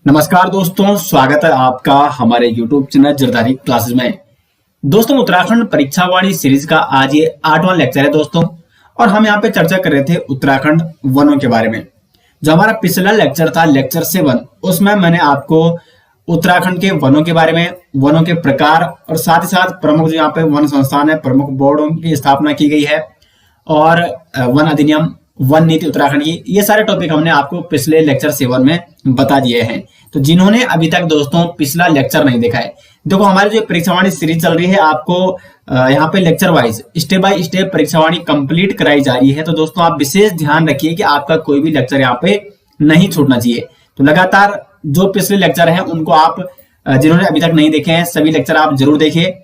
नमस्कार दोस्तों, स्वागत है आपका हमारे YouTube चैनल जरदारी क्लासेस में। दोस्तों, उत्तराखंड परीक्षावाणी सीरीज का आज ये 8वां लेक्चर है दोस्तों। और हम यहाँ पे चर्चा कर रहे थे उत्तराखंड वनों के बारे में। जो हमारा पिछला लेक्चर था लेक्चर 7, उसमें मैंने आपको उत्तराखंड के वनों के बारे में, वनों के प्रकार और साथ ही साथ प्रमुख जो यहाँ पे वन संस्थान है, प्रमुख बोर्डों की स्थापना की गई है और वन अधिनियम, वन नीति उत्तराखंड की, ये सारे टॉपिक हमने आपको पिछले लेक्चर 7 में बता दिए हैं। तो जिन्होंने अभी तक दोस्तों पिछला लेक्चर नहीं देखा है, देखो हमारी जो परीक्षावाणी सीरीज चल रही है, आपको यहाँ पे lecture wise step by step परीक्षावाणी कंप्लीट कराई जा रही है। तो दोस्तों आप विशेष ध्यान रखिए कि आपका कोई भी लेक्चर यहाँ पे नहीं छूटना चाहिए। तो लगातार जो पिछले लेक्चर है उनको आप जिन्होंने अभी तक नहीं देखे हैं, सभी लेक्चर आप जरूर देखिए।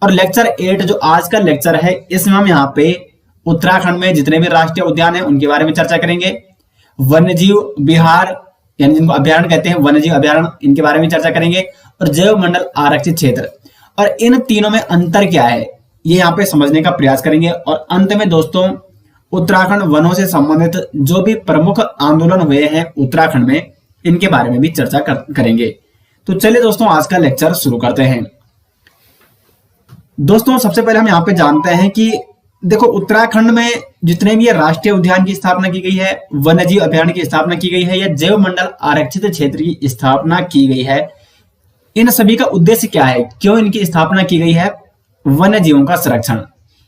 और लेक्चर 8 जो आज का लेक्चर है, इसमें हम यहाँ पे उत्तराखंड में जितने भी राष्ट्रीय उद्यान है उनके बारे में चर्चा करेंगे। वन्यजीव विहार यानी जिनको अभ्यारण्य कहते हैं, वन्यजीव अभ्यारण्य, इनके बारे में चर्चा करेंगे। और जैव मंडल आरक्षित क्षेत्र, और इन तीनों में अंतर क्या है ये यहाँ पे समझने का प्रयास करेंगे। और अंत में दोस्तों उत्तराखंड वनों से संबंधित जो भी प्रमुख आंदोलन हुए हैं उत्तराखंड में, इनके बारे में भी चर्चा करेंगे। तो चलिए दोस्तों आज का लेक्चर शुरू करते हैं। दोस्तों सबसे पहले हम यहाँ पे जानते हैं कि देखो उत्तराखंड में जितने भी राष्ट्रीय उद्यान की स्थापना की गई है, वन्यजीव अभ्यारण्य की स्थापना की गई है या जैव मंडल आरक्षित क्षेत्र की स्थापना की गई है, इन सभी का उद्देश्य क्या है, क्यों इनकी स्थापना की गई है? वन्य जीवों का संरक्षण,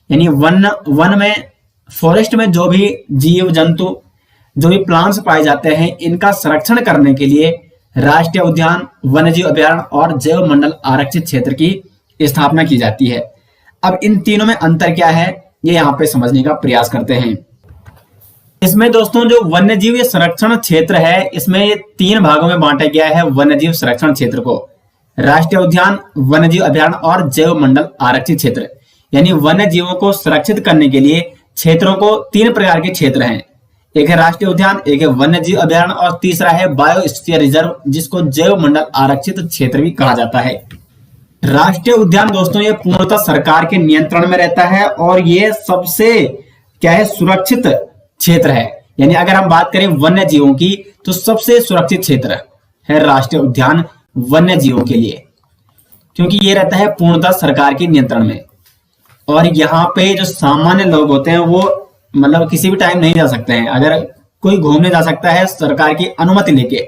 यानी वन में, फॉरेस्ट में जो भी जीव जंतु, जो भी प्लांट्स पाए जाते हैं, इनका संरक्षण करने के लिए राष्ट्रीय उद्यान, वन्यजीव अभ्यारण्य और जैव मंडल आरक्षित क्षेत्र की स्थापना की जाती है। अब इन तीनों में अंतर क्या है ये यहाँ पे समझने का प्रयास करते हैं। इसमें दोस्तों जो वन्यजीव संरक्षण क्षेत्र है, इसमें ये 3 भागों में बांटा गया है वन्यजीव संरक्षण क्षेत्र को। राष्ट्रीय उद्यान, वन्यजीव अभ्यारण्य और जैव मंडल आरक्षित क्षेत्र, यानी वन्य जीवों को सुरक्षित करने के लिए क्षेत्रों को 3 प्रकार के क्षेत्र हैं। एक है राष्ट्रीय उद्यान, एक है वन्यजीव अभ्यारण्य और तीसरा है बायोस्फीयर रिजर्व, जिसको जैव मंडल आरक्षित क्षेत्र भी कहा जाता है। राष्ट्रीय उद्यान दोस्तों ये पूर्णतः सरकार के नियंत्रण में रहता है और ये सबसे क्या है, सुरक्षित क्षेत्र है। यानी अगर हम बात करें वन्य जीवों की तो सबसे सुरक्षित क्षेत्र है राष्ट्रीय उद्यान वन्य जीवों के लिए, क्योंकि ये रहता है पूर्णतः सरकार के नियंत्रण में। और यहाँ पे जो सामान्य लोग होते हैं वो मतलब किसी भी टाइम नहीं जा सकते हैं। अगर कोई घूमने जा सकता है सरकार की अनुमति लेके,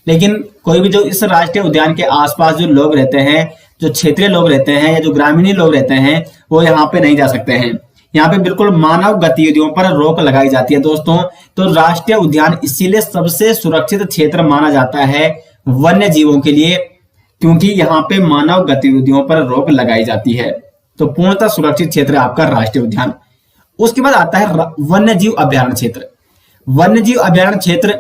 लेकिन कोई भी जो इस राष्ट्रीय उद्यान के आसपास जो लोग रहते हैं, जो क्षेत्रीय लोग रहते हैं या जो ग्रामीण लोग रहते हैं, वो यहाँ पे नहीं जा सकते हैं। यहाँ पे बिल्कुल मानव गतिविधियों पर रोक लगाई जाती है दोस्तों। तो राष्ट्रीय उद्यान इसीलिए सबसे सुरक्षित क्षेत्र माना जाता है वन्य जीवों के लिए, क्योंकि यहाँ पे मानव गतिविधियों पर रोक लगाई जाती है। तो पूर्णतः सुरक्षित क्षेत्र है आपका राष्ट्रीय उद्यान। उसके बाद आता है वन्यजीव अभ्यारण्य क्षेत्र। वन्यजीव अभ्यारण्य क्षेत्र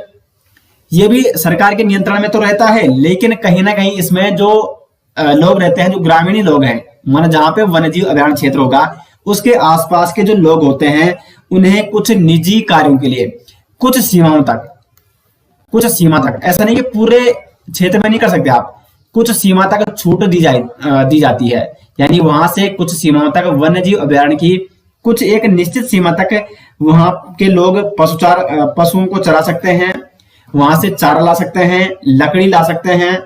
ये भी सरकार के नियंत्रण में तो रहता है, लेकिन कहीं ना कहीं इसमें जो लोग रहते हैं, जो ग्रामीण लोग हैं, माना जहां पे वन्यजीव अभ्यारण्य क्षेत्र होगा उसके आसपास के जो लोग होते हैं, उन्हें कुछ निजी कार्यों के लिए कुछ सीमा तक, ऐसा नहीं कि पूरे क्षेत्र में नहीं कर सकते आप, कुछ सीमा तक छूट दी जाती है। यानी वहां से कुछ सीमाओं तक वन्यजीव अभ्यारण्य की कुछ एक निश्चित सीमा तक वहां के लोग पशुओं को चरा सकते हैं, वहां से चारा ला सकते हैं, लकड़ी ला सकते हैं,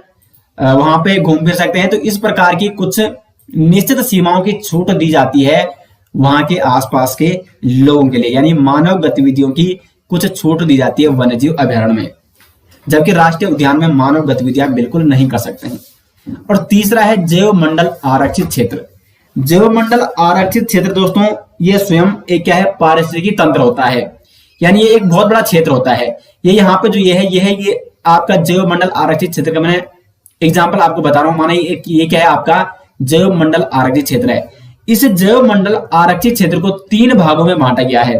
वहां पे घूम फिर सकते हैं। तो इस प्रकार की कुछ निश्चित सीमाओं की छूट दी जाती है वहां के आसपास के लोगों के लिए, यानी मानव गतिविधियों की कुछ छूट दी जाती है वन्यजीव अभ्यारण्य में, जबकि राष्ट्रीय उद्यान में मानव गतिविधियां बिल्कुल नहीं कर सकते हैं। और तीसरा है जैव मंडल आरक्षित क्षेत्र। जैव मंडल आरक्षित क्षेत्र दोस्तों ये स्वयं एक क्या है, पारिस्थितिकी तंत्र होता है, यानी ये एक बहुत बड़ा क्षेत्र होता है। ये यहाँ पे जो ये आपका जैव मंडल आरक्षित क्षेत्र का मैंने एग्जाम्पल आपको बता रहा हूं। माना ये क्या है, आपका जैव मंडल आरक्षित क्षेत्र है। इस जैव मंडल आरक्षित क्षेत्र को 3 भागों में बांटा गया है।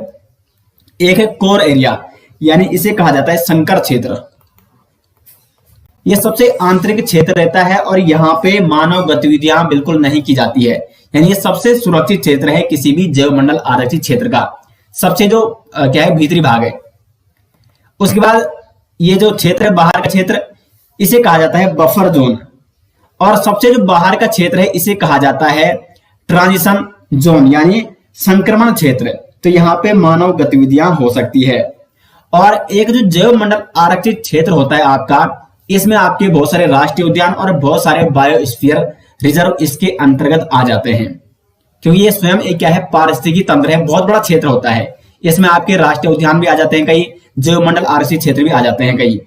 एक है कोर एरिया, यानी इसे कहा जाता है संकर क्षेत्र। यह सबसे आंतरिक क्षेत्र रहता है और यहाँ पे मानव गतिविधियां बिल्कुल नहीं की जाती है, यानी ये सबसे सुरक्षित क्षेत्र है किसी भी जैव मंडल आरक्षित क्षेत्र का, सबसे जो क्या है भीतरी भाग है। उसके बाद ये जो क्षेत्र है बाहर का क्षेत्र, इसे कहा जाता है बफर जोन। और सबसे जो बाहर का क्षेत्र है इसे कहा जाता है ट्रांजिशन जोन, यानी संक्रमण क्षेत्र। तो यहाँ पे मानव गतिविधियां हो सकती है। और एक जो जैव मंडल आरक्षित क्षेत्र होता है आपका, इसमें आपके बहुत सारे राष्ट्रीय उद्यान और बहुत सारे बायोस्फीयर रिजर्व इसके अंतर्गत आ जाते हैं, क्योंकि ये स्वयं एक क्या है, पारिस्थितिकी तंत्र है, बहुत बड़ा क्षेत्र होता है। इसमें आपके राष्ट्रीय उद्यान भी आ जाते हैं कई, जैवमंडल आरक्षित क्षेत्र भी आ जाते हैं कई।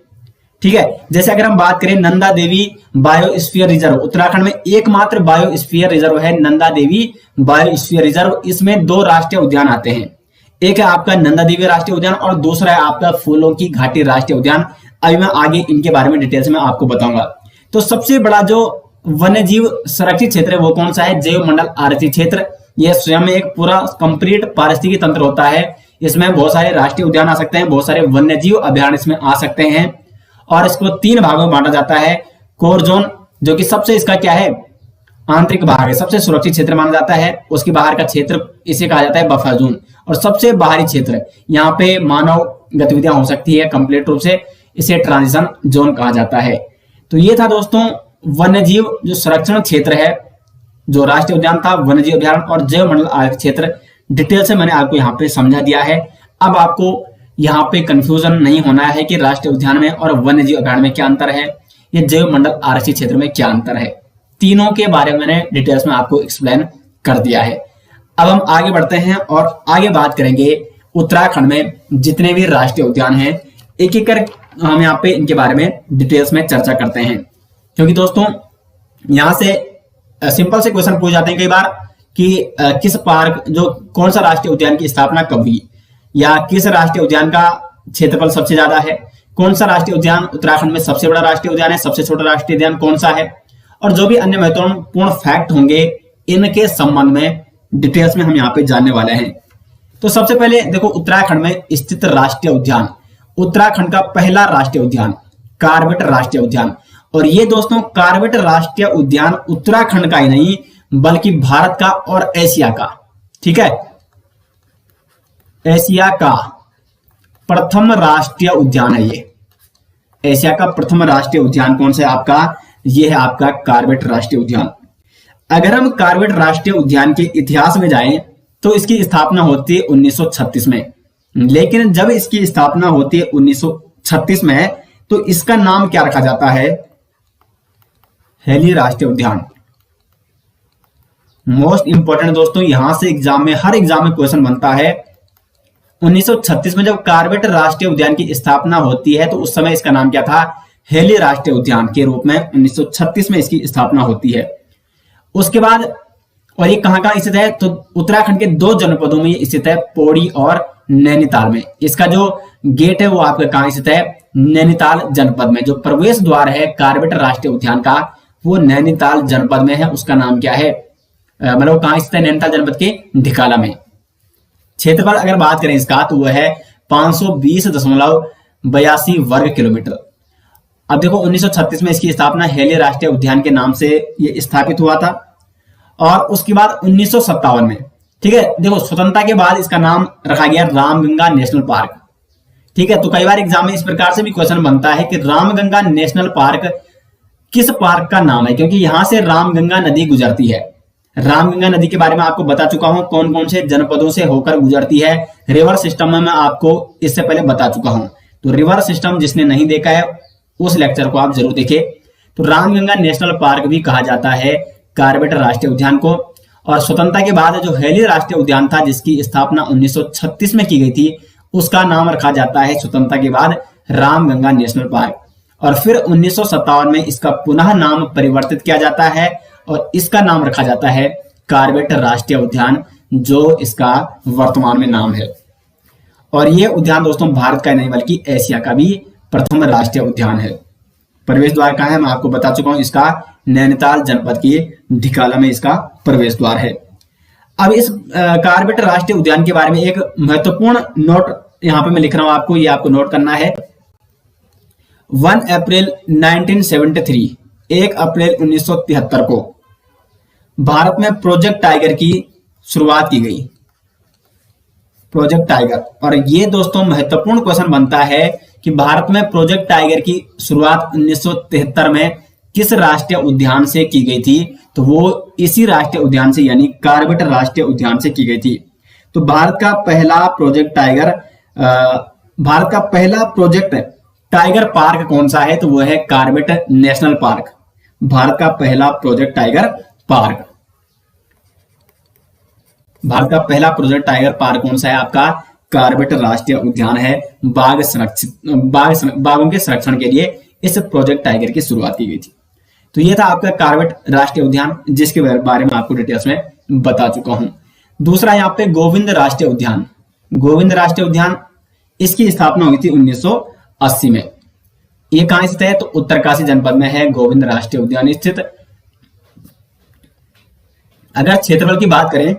ठीक है, जैसे अगर हम बात करें नंदा देवी बायोस्फीयर रिजर्व, उत्तराखंड में एकमात्र बायोस्फीयर रिजर्व है नंदा देवी बायोस्फीयर रिजर्व। इसमें 2 राष्ट्रीय उद्यान आते हैं, एक है आपका नंदा देवी राष्ट्रीय उद्यान और दूसरा है आपका फूलों की घाटी राष्ट्रीय उद्यान। अभी मैं आगे इनके बारे में डिटेल्स में आपको बताऊंगा। तो सबसे बड़ा जो वन्यजीव संरक्षित क्षेत्र है वो कौन सा है, जैव मंडल आरक्षित क्षेत्र। यह स्वयं एक पूरा कंप्लीट पारिस्थितिकी तंत्र होता है। इसमें बहुत सारे राष्ट्रीय उद्यान आ सकते हैं, बहुत सारे वन्यजीव अभयारण्य इसमें आ सकते हैं, और इसको 3 भागों में बांटा जाता है। कोर जोन जो कि सबसे इसका क्या है, आंतरिक भाग है, सबसे सुरक्षित क्षेत्र माना जाता है। उसके बाहर का क्षेत्र इसे कहा जाता है बफर जोन, और सबसे बाहरी क्षेत्र यहाँ पे मानव गतिविधियां हो सकती है कंप्लीट रूप से, इसे ट्रांजिशन जोन कहा जाता है। तो ये था दोस्तों वन्यजीव जो संरक्षण क्षेत्र है, जो राष्ट्रीय उद्यान था, वन्यजीव अभयारण्य और जैव मंडल आरक्षित क्षेत्र। डिटेल से मैंने आपको यहाँ पे समझा दिया है। अब आपको यहाँ पे कंफ्यूजन नहीं होना है कि राष्ट्रीय उद्यान में और वन्यजीव अभयारण्य में क्या अंतर है, ये जैव मंडल आरक्षित क्षेत्र में क्या अंतर है। तीनों के बारे में मैंने डिटेल्स में आपको एक्सप्लेन कर दिया है। अब हम आगे बढ़ते हैं और आगे बात करेंगे उत्तराखंड में जितने भी राष्ट्रीय उद्यान हैं, एक एक कर हम यहाँ पे इनके बारे में डिटेल्स में चर्चा करते हैं। क्योंकि दोस्तों यहाँ से सिंपल से क्वेश्चन पूछ जाते हैं कई बार कि किस पार्क जो कौन सा राष्ट्रीय उद्यान की स्थापना कब हुई, या किस राष्ट्रीय उद्यान का क्षेत्रफल सबसे ज्यादा है, कौन सा राष्ट्रीय उद्यान उत्तराखंड में सबसे बड़ा राष्ट्रीय उद्यान है, सबसे छोटा राष्ट्रीय उद्यान कौन सा है, और जो भी अन्य महत्वपूर्ण फैक्ट होंगे इनके संबंध में डिटेल्स में हम यहाँ पे जानने वाले हैं। तो सबसे पहले देखो उत्तराखंड में स्थित राष्ट्रीय उद्यान, उत्तराखंड का पहला राष्ट्रीय उद्यान कार्बेट राष्ट्रीय उद्यान। और ये दोस्तों कार्बेट राष्ट्रीय उद्यान उत्तराखंड का ही नहीं बल्कि भारत का और एशिया का, ठीक है, एशिया का प्रथम राष्ट्रीय उद्यान है। ये एशिया का प्रथम राष्ट्रीय उद्यान कौन सा है आपका, ये है आपका कार्बेट राष्ट्रीय उद्यान। अगर हम कार्बेट राष्ट्रीय उद्यान के इतिहास में जाएं तो इसकी स्थापना होती है 1936 में, लेकिन जब इसकी स्थापना होती है 1936 में तो इसका नाम क्या रखा जाता है, हेली राष्ट्रीय उद्यान। मोस्ट इंपोर्टेंट दोस्तों, यहां से एग्जाम में हर एग्जाम में क्वेश्चन बनता है। 1936 में जब कार्बेट राष्ट्रीय उद्यान की स्थापना होती है तो उस समय इसका नाम क्या था, हेली राष्ट्रीय उद्यान के रूप में 1936 में इसकी स्थापना होती है। उसके बाद और ये कहां कहां स्थित है, तो उत्तराखंड के 2 जनपदों में ये स्थित है, पौड़ी और नैनीताल में। इसका जो गेट है वो आपका कहां स्थित है, नैनीताल जनपद में। जो प्रवेश द्वार है कार्बेट राष्ट्रीय उद्यान का वो नैनीताल जनपद में है। उसका नाम क्या है, मतलब कहां स्थित है, नैनीताल जनपद के ढिकाला में। क्षेत्रफल अगर बात करें इसका तो वह है 520.82 वर्ग किलोमीटर। अब देखो 1936 में इसकी स्थापना हेली राष्ट्रीय उद्यान के नाम से ये स्थापित हुआ था, और उसके बाद 1957 में, ठीक है, देखो स्वतंत्रता के बाद इसका नाम रखा गया रामगंगा नेशनल पार्क। ठीक है, तो कई बार एग्जाम में इस प्रकार से भी क्वेश्चन बनता है कि रामगंगा नेशनल पार्क किस पार्क का नाम है, क्योंकि यहां से रामगंगा नदी गुजरती है। रामगंगा नदी के बारे में आपको बता चुका हूं, कौन कौन से जनपदों से होकर गुजरती है। रिवर सिस्टम में मैं आपको इससे पहले बता चुका हूं, तो रिवर सिस्टम जिसने नहीं देखा है उस लेक्चर को आप जरूर देखें। तो रामगंगा नेशनल पार्क भी कहा जाता है कार्बेट राष्ट्रीय उद्यान को। और स्वतंत्रता के बाद जो हेली राष्ट्रीय उद्यान था जिसकी स्थापना 1936 में की गई थी, उसका नाम रखा जाता है स्वतंत्रता के बाद रामगंगा नेशनल पार्क। और फिर 1957 में इसका पुनः नाम परिवर्तित किया जाता है और इसका नाम रखा जाता है कार्बेट राष्ट्रीय उद्यान, जो इसका वर्तमान में नाम है। और ये उद्यान दोस्तों भारत का नहीं बल्कि एशिया का भी प्रथम राष्ट्रीय उद्यान है। प्रवेश द्वार कहाँ है मैं आपको बता चुका हूं, इसका नैनीताल जनपद की ढिकाला में इसका प्रवेश द्वार है। अब इस कार्बेट राष्ट्रीय उद्यान के बारे में एक महत्वपूर्ण नोट यहां पे मैं लिख रहा हूं आपको, ये आपको नोट करना है। 1 अप्रैल 1973, 1 अप्रैल 1973 को भारत में प्रोजेक्ट टाइगर की शुरुआत की गई, प्रोजेक्ट टाइगर। और ये दोस्तों महत्वपूर्ण क्वेश्चन बनता है कि भारत में प्रोजेक्ट टाइगर की शुरुआत 1973 में किस राष्ट्रीय उद्यान से की गई थी, तो वो इसी राष्ट्रीय उद्यान से यानी कार्बेट राष्ट्रीय उद्यान से की गई थी। तो भारत का पहला प्रोजेक्ट टाइगर, भारत का पहला प्रोजेक्ट टाइगर पार्क कौन सा है? तो वो है कॉर्बेट नेशनल पार्क, भारत का पहला प्रोजेक्ट टाइगर पार्क। भारत का पहला प्रोजेक्ट टाइगर पार्क कौन सा है? आपका कॉर्बेट राष्ट्रीय उद्यान है। बाघों के संरक्षण के लिए इस प्रोजेक्ट टाइगर की शुरुआत की गई थी। तो ये था आपका कॉर्बेट राष्ट्रीय उद्यान, जिसके बारे में आपको डिटेल्स में बता चुका हूं। दूसरा यहाँ पे गोविंद राष्ट्रीय उद्यान। गोविंद राष्ट्रीय उद्यान, इसकी स्थापना हुई थी 1980 में। ये कहां स्थित है? तो उत्तरकाशी जनपद में है गोविंद राष्ट्रीय उद्यान स्थित। अगर क्षेत्रफल की बात करें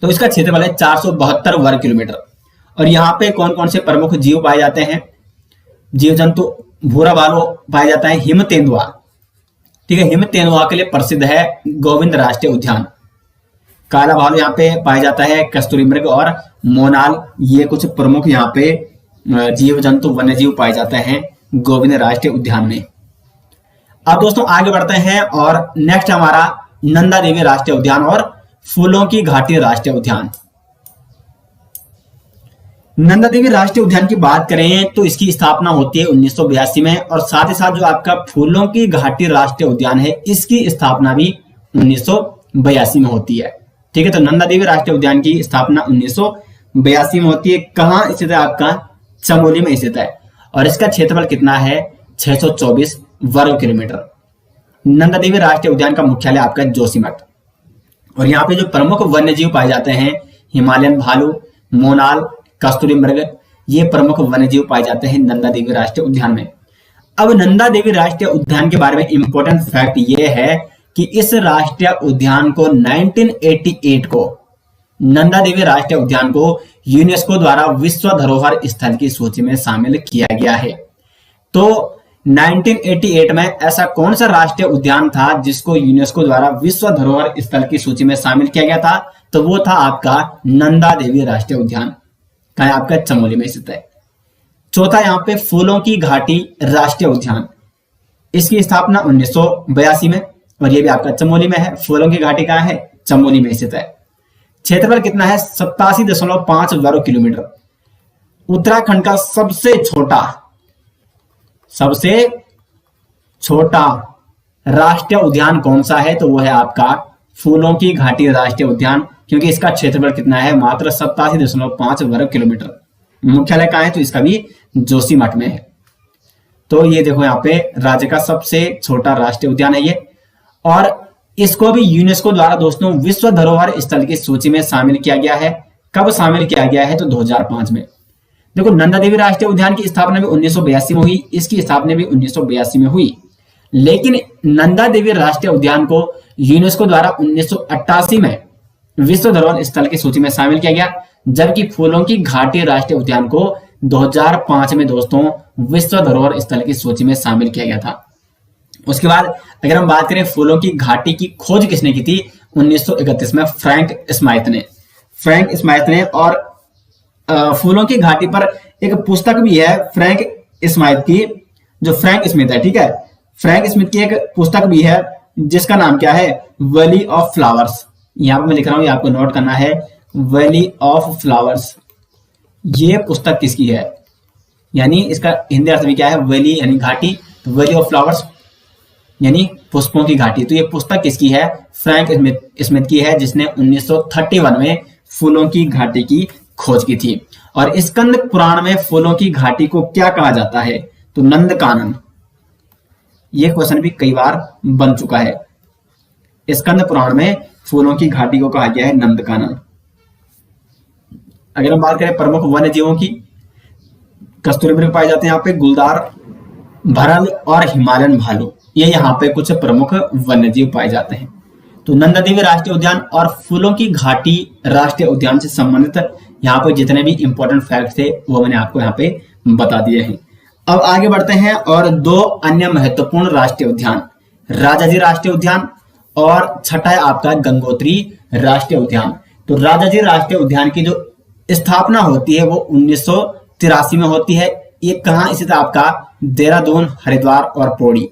तो इसका क्षेत्रफल है 472 वर्ग किलोमीटर। और यहाँ पे कौन कौन से प्रमुख जीव पाए जाते हैं? जीव जंतु, भूरा भालू पाया जाता है, हिम तेंदुआ, ठीक है, हिम तेंदुआ के लिए प्रसिद्ध है गोविंद राष्ट्रीय उद्यान। काला भालू यहाँ पे पाया जाता है, कस्तूरी मृग और मोनाल, ये कुछ प्रमुख यहाँ पे जीव जंतु वन्य जीव पाए जाते हैं गोविंद राष्ट्रीय उद्यान में। अब दोस्तों आगे बढ़ते हैं और नेक्स्ट हमारा नंदा देवी राष्ट्रीय उद्यान और फूलों की घाटी राष्ट्रीय उद्यान। नंदा देवी राष्ट्रीय उद्यान की बात करें तो इसकी स्थापना होती है 1982 में, और साथ ही साथ जो आपका फूलों की घाटी राष्ट्रीय उद्यान है इसकी स्थापना भी 1982 में होती है। ठीक है, तो नंदा देवी राष्ट्रीय उद्यान की स्थापना 1982 में होती है। कहां स्थित है? आपका चमोली में स्थित है, और इसका क्षेत्रफल कितना है? 624 वर्ग किलोमीटर। नंदा देवी राष्ट्रीय उद्यान का मुख्यालय आपका जोशीमठ। और यहाँ पे जो प्रमुख वन्य जीव पाए जाते हैं, हिमालयन भालू, मोनाल, कस्तूरी मृग, ये प्रमुख वन्य जीव पाए जाते हैं नंदा देवी राष्ट्रीय उद्यान में। अब नंदा देवी राष्ट्रीय उद्यान के बारे में इंपॉर्टेंट फैक्ट ये है कि इस राष्ट्रीय उद्यान को 1988 को नंदा देवी राष्ट्रीय उद्यान को यूनेस्को द्वारा विश्व धरोहर स्थल की सूची में शामिल किया गया है। तो 1988 में ऐसा कौन सा राष्ट्रीय उद्यान था जिसको यूनेस्को द्वारा विश्व धरोहर स्थल की सूची में शामिल किया गया था? तो वो था आपका नंदा देवी राष्ट्रीय उद्यान, कहा आपका चमोली में स्थित है। चौथा यहाँ पे फूलों की घाटी राष्ट्रीय उद्यान, इसकी स्थापना 1982 में, और ये भी आपका चमोली में है। फूलों की घाटी कहाँ है? चमोली में स्थित है। क्षेत्रफल कितना है? 87.5 वर्ग किलोमीटर। उत्तराखंड का सबसे छोटा राष्ट्रीय उद्यान कौन सा है? तो वो है आपका फूलों की घाटी राष्ट्रीय उद्यान, क्योंकि इसका क्षेत्रफल कितना है? मात्र 87.5 वर्ग किलोमीटर। मुख्यालय कहाँ है? तो इसका भी जोशीमठ में है। तो ये देखो यहाँ पे राज्य का सबसे छोटा राष्ट्रीय उद्यान है ये, और इसको भी यूनेस्को द्वारा दोस्तों विश्व धरोहर स्थल की सूची में शामिल किया गया है। कब शामिल किया गया है? तो 2005 में। देखो, नंदा देवी राष्ट्रीय उद्यान की स्थापना भी 1982 में हुई, इसकी स्थापना भी 1982 में हुई, लेकिन नंदा देवी राष्ट्रीय उद्यान को यूनेस्को द्वारा 1988 में विश्व धरोहर स्थल की सूची में शामिल किया गया, जबकि फूलों की घाटी राष्ट्रीय उद्यान को 2005 में दोस्तों विश्व धरोहर स्थल की सूची में शामिल किया गया था। उसके बाद अगर हम बात करें फूलों की घाटी की खोज किसने की थी? 1931 में फ्रैंक स्माइथ ने। और फूलों की घाटी पर एक पुस्तक भी है फ्रैंक स्माइथ की, जो फ्रैंक स्मिथ है, ठीक है, फ्रैंक स्मिथ की एक पुस्तक भी है जिसका नाम क्या है? Valley of flowers. यहां पर मैं लिख रहा हूं, ये आपको नोट करना है, वैली ऑफ फ्लावर्स। ये पुस्तक किसकी है? यानी इसका हिंदी अर्थ भी क्या है? वैली यानी घाटी, वैली ऑफ फ्लावर्स यानी पुष्पों की घाटी। तो ये पुस्तक किसकी है? फ्रैंक स्मिथ की है, जिसने 1931 में फूलों की घाटी की खोज की थी। और स्कंद पुराण में फूलों की घाटी को क्या कहा जाता है? तो नंदकानन। यह क्वेश्चन भी कई बार बन चुका है। स्कंद पुराण में फूलों की घाटी को कहा गया है नंदकानन। अगर हम बात करें प्रमुख वन्य जीवों की, कस्तूरी मृग पाए जाते हैं यहाँ पे, गुलदार, भरल और हिमालयन भालू, ये यहाँ पे कुछ प्रमुख वन्य जीव पाए जाते हैं। तो नंदा देवी राष्ट्रीय उद्यान और फूलों की घाटी राष्ट्रीय उद्यान से संबंधित यहाँ पे जितने भी इंपॉर्टेंट फैक्ट थे वो मैंने आपको यहाँ पे बता दिए हैं। अब आगे बढ़ते हैं और दो अन्य महत्वपूर्ण राष्ट्रीय उद्यान, राजाजी राष्ट्रीय उद्यान और छठा है आपका गंगोत्री राष्ट्रीय उद्यान। तो राजाजी राष्ट्रीय उद्यान की जो स्थापना होती है वो 1983 में होती है। ये कहाँ स्थित है? आपका देहरादून, हरिद्वार और पौड़ी,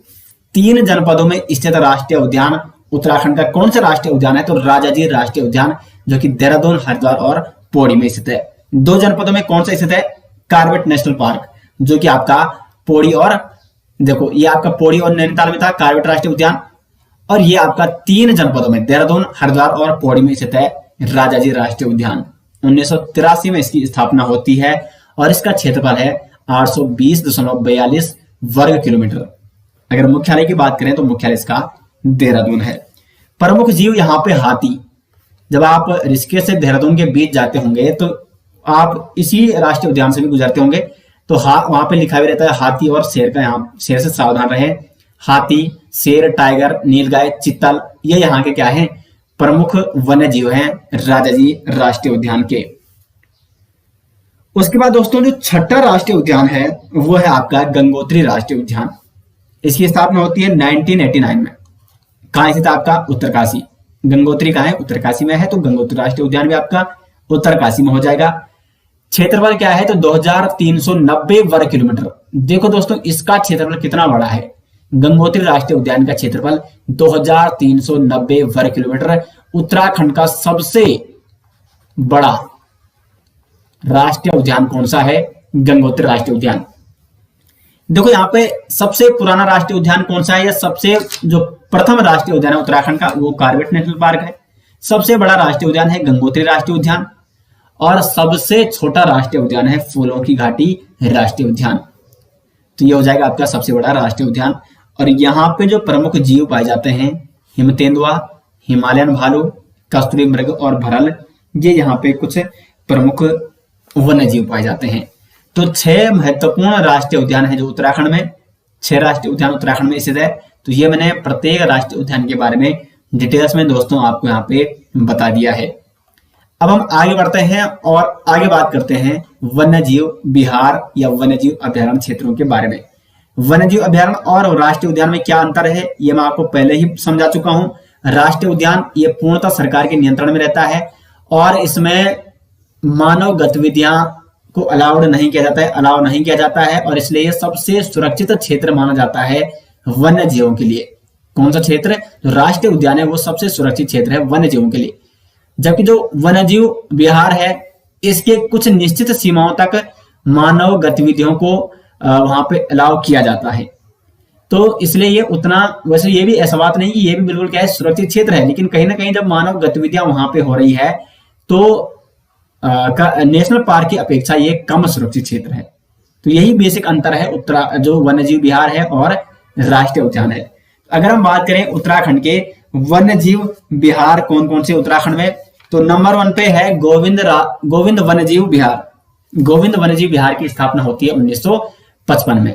3 जनपदों में स्थित राष्ट्रीय उद्यान। उत्तराखंड का कौन सा राष्ट्रीय उद्यान है? तो राजाजी राष्ट्रीय उद्यान, जो कि देहरादून, हरिद्वार और पौड़ी में स्थित है। 2 जनपदों में कौन सा स्थित है? कॉर्बेट नेशनल पार्क, जो कि आपका पौड़ी और, देखो ये आपका पौड़ी और नैनीताल में था कॉर्बेट राष्ट्रीय उद्यान, और ये आपका 3 जनपदों में देहरादून, हरिद्वार और पौड़ी में स्थित है राजाजी राष्ट्रीय उद्यान। 1983 में इसकी स्थापना होती है और इसका क्षेत्रफल है 820.42 वर्ग किलोमीटर। अगर मुख्यालय की बात करें तो मुख्यालय इसका देहरादून है। प्रमुख जीव यहाँ पे हाथी। जब आप ऋषिकेश से देहरादून के बीच जाते होंगे तो आप इसी राष्ट्रीय उद्यान से भी गुजरते होंगे, तो वहां पे लिखा भी रहता है हाथी और शेर का, यहाँ शेर से सावधान रहे। हाथी, शेर, टाइगर, नीलगाय, चित्तल, ये यहाँ के क्या है, प्रमुख वन्य जीव हैं राजाजी राष्ट्रीय उद्यान के। उसके बाद दोस्तों जो छठा राष्ट्रीय उद्यान है वो है आपका गंगोत्री राष्ट्रीय उद्यान। इसकी स्थापना होती है 1989 में। कहाँ स्थित आपका, उत्तरकाशी। गंगोत्री कहाँ है, उत्तरकाशी में है, तो गंगोत्री राष्ट्रीय उद्यान भी आपका उत्तरकाशी में हो जाएगा। क्षेत्रफल क्या है, तो 2390 वर्ग किलोमीटर। देखो दोस्तों इसका क्षेत्रफल कितना बड़ा है, गंगोत्री राष्ट्रीय उद्यान का क्षेत्रफल 2390 वर्ग किलोमीटर। उत्तराखंड का सबसे बड़ा राष्ट्रीय उद्यान कौन सा है, गंगोत्री राष्ट्रीय उद्यान। देखो यहाँ पे सबसे पुराना राष्ट्रीय उद्यान कौन सा है, या सबसे जो प्रथम राष्ट्रीय उद्यान है उत्तराखंड का वो कॉर्बेट नेशनल पार्क है। सबसे बड़ा राष्ट्रीय उद्यान है गंगोत्री राष्ट्रीय उद्यान, और सबसे छोटा राष्ट्रीय उद्यान है फूलों की घाटी राष्ट्रीय उद्यान। तो ये हो जाएगा आपका सबसे बड़ा राष्ट्रीय उद्यान। और यहाँ पे जो प्रमुख जीव पाए जाते हैं, हिमतेंदुआ, हिमालयन भालू, कस्तूरी मृग और भरल, ये यहाँ पे कुछ प्रमुख वन्य जीव पाए जाते हैं। तो 6 महत्वपूर्ण राष्ट्रीय उद्यान है जो उत्तराखंड में, 6 राष्ट्रीय उद्यान उत्तराखंड में स्थित है। तो ये मैंने प्रत्येक राष्ट्रीय उद्यान के बारे में डिटेल्स में दोस्तों आपको यहाँ पे बता दिया है। अब हम आगे बढ़ते हैं और आगे बात करते हैं वन्य जीव विहार या वन्य जीव अभ्यारण्य क्षेत्रों के बारे में। वन्य जीव अभ्यारण्य और राष्ट्रीय उद्यान में क्या अंतर है ये मैं आपको पहले ही समझा चुका हूं। राष्ट्रीय उद्यान ये पूर्णतः सरकार के नियंत्रण में रहता है और इसमें मानव गतिविधियां को अलाउ नहीं किया जाता है और इसलिए ये सबसे सुरक्षित क्षेत्र माना जाता है वन्य जीवों के लिए। कौन सा क्षेत्र, जो राष्ट्रीय उद्यान है वो सबसे सुरक्षित क्षेत्र है वन्य जीवों के लिए। जबकि जो वन्य जीव विहार है इसके कुछ निश्चित सीमाओं तक मानव गतिविधियों को वहां पे अलाउ किया जाता है। तो इसलिए ये उतना, वैसे ये भी ऐसा बात नहीं कि ये भी बिल्कुल क्या है सुरक्षित क्षेत्र है, लेकिन कहीं ना कहीं जब मानव गतिविधियां वहां पे हो रही है तो नेशनल पार्क की अपेक्षा ये कम सुरक्षित क्षेत्र है। तो यही बेसिक अंतर है जो वन्य जीव विहार है और राष्ट्रीय उद्यान है। अगर हम बात करें उत्तराखंड के वन्य जीव विहार कौन कौन से उत्तराखंड में, तो नंबर 1 पे है गोविंद वन्य जीव विहार। गोविंद वन्य जीव विहार की स्थापना होती है 1955 में।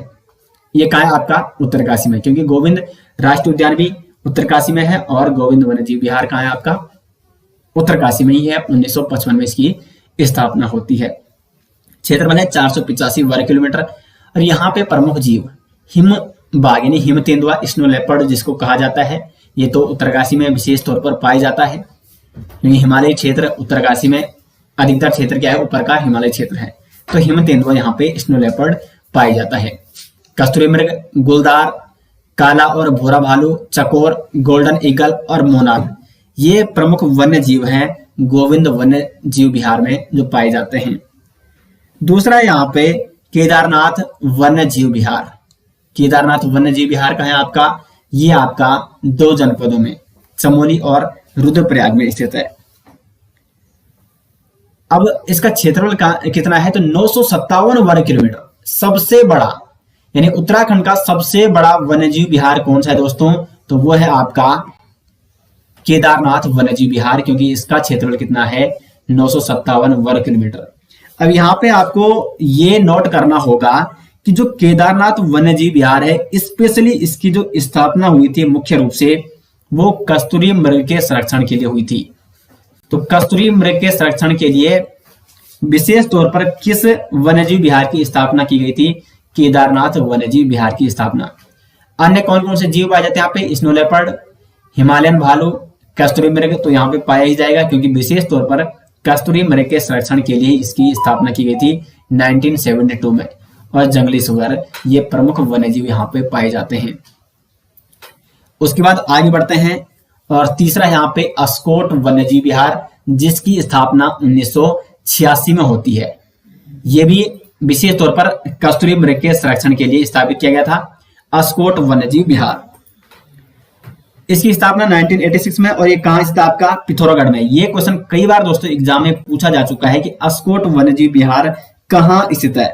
ये कहाँ है आपका, उत्तरकाशी में, क्योंकि गोविंद राष्ट्रीय उद्यान भी उत्तरकाशी में है और गोविंद वन्य जीव विहार कहाँ है आपका, उत्तरकाशी में ही है। 1955 में इसकी स्थापना होती है। क्षेत्रफल है 485 वर्ग किलोमीटर और यहाँ पे प्रमुख जीव हिम बाघ यानी हिम तेंदुआ, स्नो लेपर्ड जिसको कहा जाता है, ये तो उत्तरकाशी में विशेष तौर पर पाया जाता है। हिमालयी क्षेत्र उत्तरकाशी में अधिकतर क्षेत्र क्या है, ऊपर का हिमालय क्षेत्र है। तो हिम तेंदुआ यहाँ पे स्नो लेपर्ड पाया जाता है। कस्तूरी मृग, गुलदार, काला और भूरा भालू, चकोर, गोल्डन ईगल और मोनाग, ये प्रमुख वन्य जीव हैं गोविंद वन्य जीव विहार में जो पाए जाते हैं। दूसरा यहाँ पे केदारनाथ वन्य जीव विहार। केदारनाथ वन्य जीव विहार का है आपका, ये आपका 2 जनपदों में चमोली और रुद्रप्रयाग में स्थित है। अब इसका क्षेत्रफल कितना है, तो 957 वर्ग किलोमीटर। सबसे बड़ा यानी उत्तराखंड का सबसे बड़ा वन्यजीव विहार कौन सा है दोस्तों, तो वो है आपका केदारनाथ वन्यजीव विहार, क्योंकि इसका क्षेत्रफल कितना है 957 वर्ग किलोमीटर। अब यहाँ पे आपको ये नोट करना होगा कि जो केदारनाथ वन्यजीव विहार है स्पेशली इसकी जो स्थापना हुई थी मुख्य रूप से वो कस्तूरी मृग के संरक्षण के लिए हुई थी। तो कस्तूरी मृग के संरक्षण के लिए विशेष तौर पर किस वन्यजीव विहार की स्थापना की गई थी, केदारनाथ वन्यजीव विहार की स्थापना। अन्य कौन कौन से जीव पाए जाते हैं यहाँ पे, स्नो लेपर्ड, हिमालयन भालू, कस्तूरी मृग तो यहाँ पे पाया ही जाएगा, क्योंकि विशेष तौर पर कस्तूरी मृग के संरक्षण के लिए इसकी स्थापना की गई थी 1972 में। और जंगली सुअर, ये प्रमुख वन्यजीव यहाँ पे पाए जाते हैं। उसके बाद आगे बढ़ते हैं और तीसरा यहाँ पे अस्कोट वन्यजीव विहार, जिसकी स्थापना 1986 में होती है। ये भी विशेष तौर पर कस्तूरी मृग के संरक्षण के लिए स्थापित किया गया था अस्कोट वन्यजीव विहार। इसकी स्थापना 1986 में, और ये कहां स्थित आपका पिथौरागढ़ में। ये क्वेश्चन कई बार दोस्तों एग्जाम में पूछा जा चुका है कि अस्कोट वन्यजीव विहार कहां स्थित है,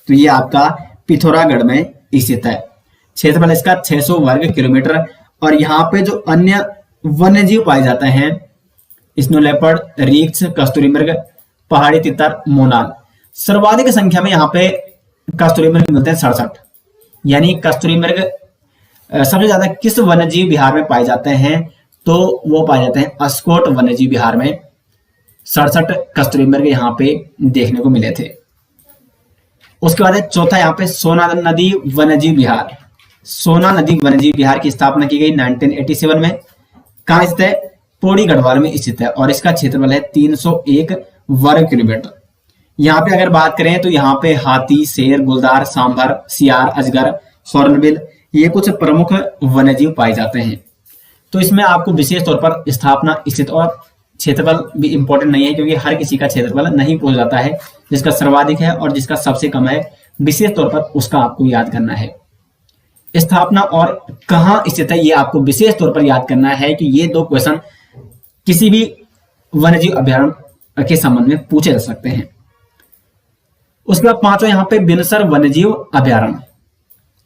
तो ये आपका पिथौरागढ़ में स्थित है। क्षेत्रफल इसका 600 वर्ग किलोमीटर, और यहाँ पे जो अन्य वन्यजीव पाए जाते हैं स्नो लेपर्ड, रीछ, कस्तूरी मृग, पहाड़ी तितर, मोनाल, सर्वाधिक संख्या में यहाँ पे कस्तूरी मृग मिलते हैं 67। यानी कस्तूरी मृग सबसे ज्यादा किस वन्यजीव विहार में पाए जाते हैं, तो वो पाए जाते हैं अस्कोट वन्यजीव विहार में। 67 कस्तूरी मृग यहाँ पे देखने को मिले थे। उसके बाद चौथा यहाँ पे सोना नदी वन्यजीव विहार। सोना नदी वन्यजीव विहार की स्थापना की गई 1987 में। कहाँ स्थित है? पौड़ी गढ़वाल में स्थित है, और इसका क्षेत्रफल है 301 वर्ग किलोमीटर। यहाँ पे अगर बात करें तो यहाँ पे हाथी, शेर, गुलदार, सांभर, सियार, अजगर, हॉर्नबिल, ये कुछ प्रमुख वन्यजीव पाए जाते हैं। तो इसमें आपको विशेष तौर पर स्थापना, स्थित और क्षेत्रफल भी इंपॉर्टेंट नहीं है, क्योंकि हर किसी का क्षेत्रफल नहीं पूछ जाता है। जिसका सर्वाधिक है और जिसका सबसे कम है, विशेष तौर पर उसका आपको याद करना है। स्थापना और कहाँ स्थित है, ये आपको विशेष तौर पर याद करना है कि ये दो क्वेश्चन किसी भी वन्यजीव अभयारण्य के संबंध में पूछे जा सकते हैं। उसके बाद पांचवा यहाँ पे बिनसर वन्यजीव अभयारण्य।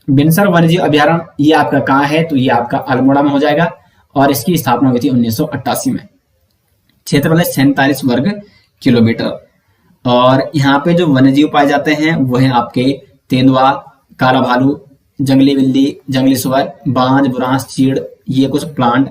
बिनसर वन्यजीव अभयारण्य ये आपका कहाँ है, तो ये आपका अल्मोड़ा में हो जाएगा, और इसकी स्थापना हुई थी 1988 में। क्षेत्रफल है 47 वर्ग किलोमीटर, और यहाँ पे जो वन्यजीव पाए जाते हैं वो है आपके तेंदुआ, काला भालू, जंगली बिल्ली, जंगली सुअर, बांज, बुरांस, चीड़, ये कुछ प्लांट,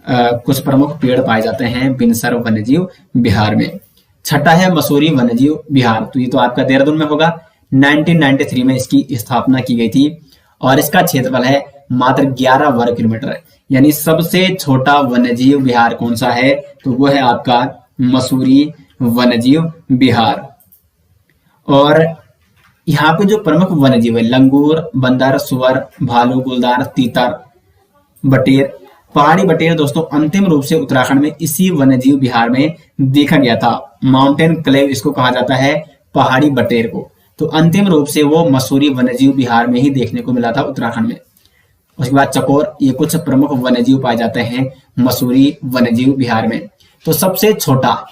कुछ प्रमुख पेड़ पाए जाते हैं बिनसर वन्यजीव विहार में। छठा है मसूरी वन्यजीव विहार, तो ये तो आपका देहरादून में होगा। 1993 में इसकी स्थापना की गई थी, और इसका क्षेत्रफल है मात्र 11 वर्ग किलोमीटर। यानी सबसे छोटा वन्यजीव विहार कौन सा है, तो वो है आपका मसूरी वन्यजीव विहार। और यहाँ पे जो प्रमुख वन्यजीव है लंगूर, बंदर, सुअर, भालू, गुलदार, तीतर, बटेर, पहाड़ी बटेर दोस्तों अंतिम रूप से उत्तराखंड में इसी वन्यजीव विहार में देखा गया था। माउंटेन क्लेव इसको कहा जाता है, पहाड़ी बटेर को। तो अंतिम रूप से वो मसूरी वन्यजीव विहार में ही देखने को मिला था उत्तराखंड में। उसके बाद चकोर, ये कुछ प्रमुख वन्यजीव पाए जाते हैं मसूरी वन्यजीव विहार में। तो सबसे छोटा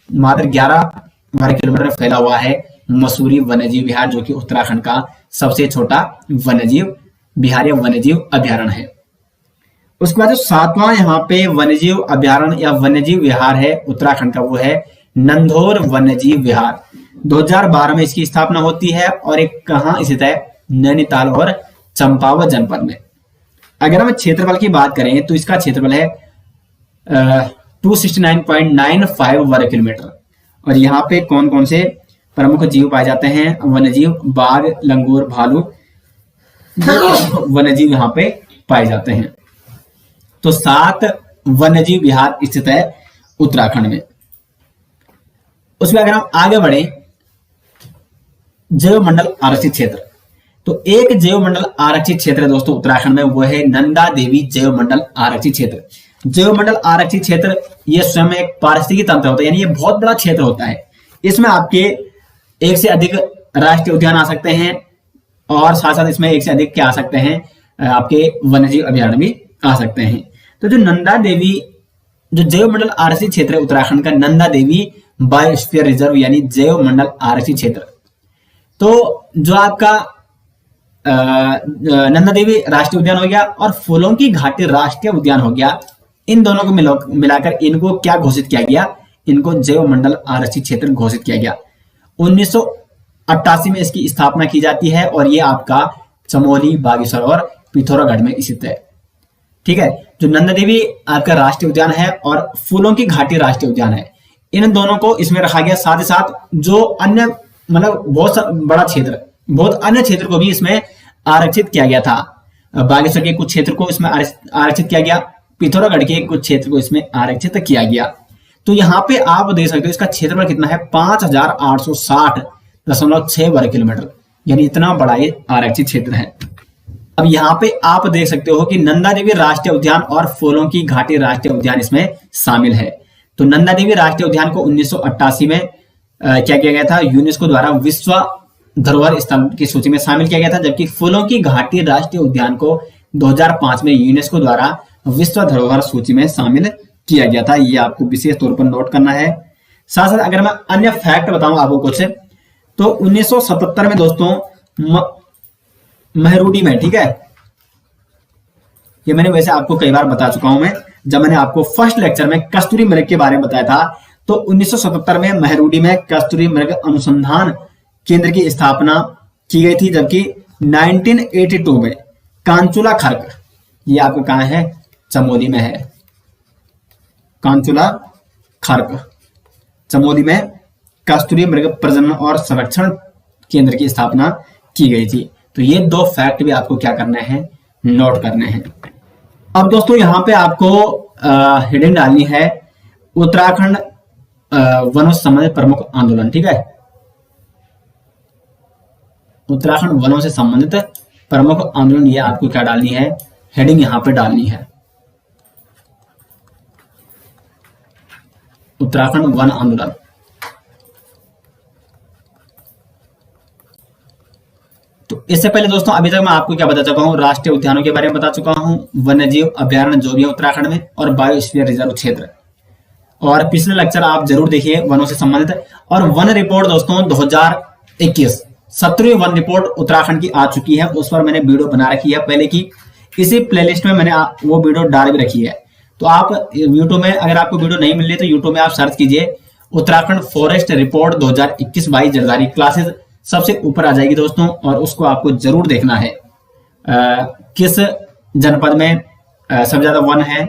मात्र 11 वर्ग किलोमीटर फैला हुआ है मसूरी वन्यजीव विहार, जो कि उत्तराखंड का सबसे छोटा वन्यजीव विहार या वन्यजीव अभ्यारण्य है। उसके बाद जो सातवां यहाँ पे वन्यजीव अभ्यारण्य या वन्यजीव विहार है उत्तराखंड का, वो है नंधौर वन्यजीव विहार। 2012 में इसकी स्थापना होती है, और एक कहाँ स्थित है? नैनीताल और चंपावत जनपद में। अगर हम क्षेत्रफल की बात करें तो इसका क्षेत्रफल है 269.95 वर्ग किलोमीटर। और यहाँ पे कौन कौन से प्रमुख जीव पाए जाते हैं? वन्यजीव बाघ, लंगूर, भालू वन्यजीव यहाँ पे पाए जाते हैं। तो 7 वन्यजीव विहार स्थित है उत्तराखंड में। उसमें अगर हम आगे बढ़े, जैव मंडल आरक्षित क्षेत्र, तो एक जैव मंडल आरक्षित क्षेत्र है दोस्तों उत्तराखंड में, वो है नंदा देवी जैव मंडल आरक्षित क्षेत्र। जैव मंडल आरक्षित क्षेत्र ये स्वयं एक पारिस्थितिकी तंत्र होता है, यानी ये बहुत बड़ा क्षेत्र होता है। इसमें आपके एक से अधिक राष्ट्रीय उद्यान आ सकते हैं, और साथ साथ इसमें एक से अधिक क्या आ सकते हैं? आपके वन्यजीव अभयारण्य भी आ सकते हैं। तो जो नंदा देवी जो जैव मंडल आरक्षित क्षेत्र है उत्तराखंड का, नंदा देवी बायोस्फीयर रिजर्व यानी जैव मंडल आरक्षित क्षेत्र। तो जो आपका नंदा देवी राष्ट्रीय उद्यान हो गया और फूलों की घाटी राष्ट्रीय उद्यान हो गया, इन दोनों को मिलाकर इनको क्या घोषित किया गया? इनको जैव मंडल आरक्षित क्षेत्र घोषित किया गया। 1988 में इसकी स्थापना की जाती है, और ये आपका चमोली, बागेश्वर और पिथौरागढ़ में स्थित है। ठीक है, जो नंदा देवी आपका राष्ट्रीय उद्यान है और फूलों की घाटी राष्ट्रीय उद्यान है, इन दोनों को इसमें रखा गया। साथ ही साथ जो अन्य मतलब बहुत बड़ा क्षेत्र, बहुत अन्य क्षेत्र को भी इसमें आरक्षित किया गया था। बागेश्वर के कुछ क्षेत्र को इसमें आरक्षित किया गया, पिथौरागढ़ के कुछ क्षेत्र को इसमें आरक्षित किया गया। तो यहाँ पे आप देख सकते हो इसका क्षेत्रफल कितना है? 5860.6 वर्ग किलोमीटर, यानी इतना बड़ा ये आरक्षित क्षेत्र है। अब यहाँ पे आप देख सकते हो कि नंदा देवी राष्ट्रीय उद्यान और फूलों की घाटी राष्ट्रीय उद्यान इसमें शामिल है। तो नंदा देवी राष्ट्रीय उद्यान को 1988 में क्या किया गया था? यूनेस्को द्वारा विश्व धरोहर स्थल की सूची में शामिल किया गया था, जबकि फूलों की घाटी राष्ट्रीय उद्यान को 2005 में यूनेस्को द्वारा विश्व धरोहर सूची में शामिल किया गया था। ये आपको विशेष तौर पर नोट करना है। साथ साथ अगर मैं अन्य फैक्ट बताऊं आपको कुछ, तो 1977 में दोस्तों महरूडी में, ठीक है, ये मैंने वैसे आपको कई बार बता चुका हूं मैं, जब मैंने आपको फर्स्ट लेक्चर में कस्तूरी मृग के बारे में बताया था, तो 1977 में महरूडी में कस्तूरी मृग अनुसंधान केंद्र की स्थापना की गई थी, जबकि 1982 में कांचुला खर्क, ये आपको कहां है, चमोली में है, कांचुला खर्क चमोली में कस्तूरी मृग प्रजनन और संरक्षण केंद्र की स्थापना की गई थी। तो ये दो फैक्ट भी आपको क्या करने हैं, नोट करने हैं। अब दोस्तों यहां पे आपको हेडिंग डालनी है उत्तराखंड वनों से संबंधित प्रमुख आंदोलन, ठीक है, उत्तराखंड वनों से संबंधित प्रमुख आंदोलन, ये आपको क्या डालनी है, हेडिंग यहां पे डालनी है, उत्तराखंड वन आंदोलन। तो इससे पहले दोस्तों अभी तक मैं आपको क्या बता चुका हूं, राष्ट्रीय उद्यानों के बारे में बता चुका हूं, वन्य जीव अभ्यारण्य जो भी है उत्तराखंड में, और बायोस्फीयर रिजर्व क्षेत्र। और पिछले लेक्चर आप जरूर देखिए वनों से संबंधित। और वन रिपोर्ट दोस्तों 2021 17वीं वन रिपोर्ट उत्तराखंड की आ चुकी है, उस पर मैंने वीडियो बना रखी है पहले की, इसी प्लेलिस्ट में मैंने वो वीडियो डाल भी रखी है। तो आप यूट्यूब में, अगर आपको वीडियो नहीं मिल रही तो यूट्यूब में आप सर्च कीजिए Uttarakhand forest report 2021 by Zardari classes, सबसे ऊपर आ जाएगी दोस्तों, और उसको आपको जरूर देखना है। किस जनपद में सबसे ज्यादा वन है,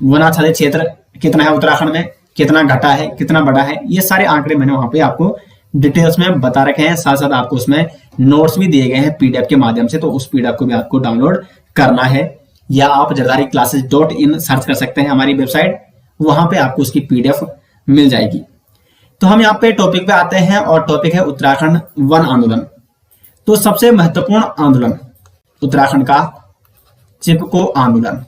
वनाच्छादित क्षेत्र कितना है उत्तराखंड में, कितना घटा है, कितना बड़ा है, ये सारे आंकड़े मैंने वहां पे आपको डिटेल्स में बता रखे हैं। साथ साथ आपको उसमें नोट्स भी दिए गए हैं पीडीएफ के माध्यम से, तो उस पीडीएफ को भी आपको डाउनलोड करना है, या आप jardari-classes.in सर्च कर सकते हैं हमारी वेबसाइट, वहां पे आपको उसकी पीडीएफ मिल जाएगी। तो हम यहाँ पे टॉपिक पे आते हैं, और टॉपिक है उत्तराखंड वन आंदोलन। तो सबसे महत्वपूर्ण आंदोलन उत्तराखंड का चिपको आंदोलन,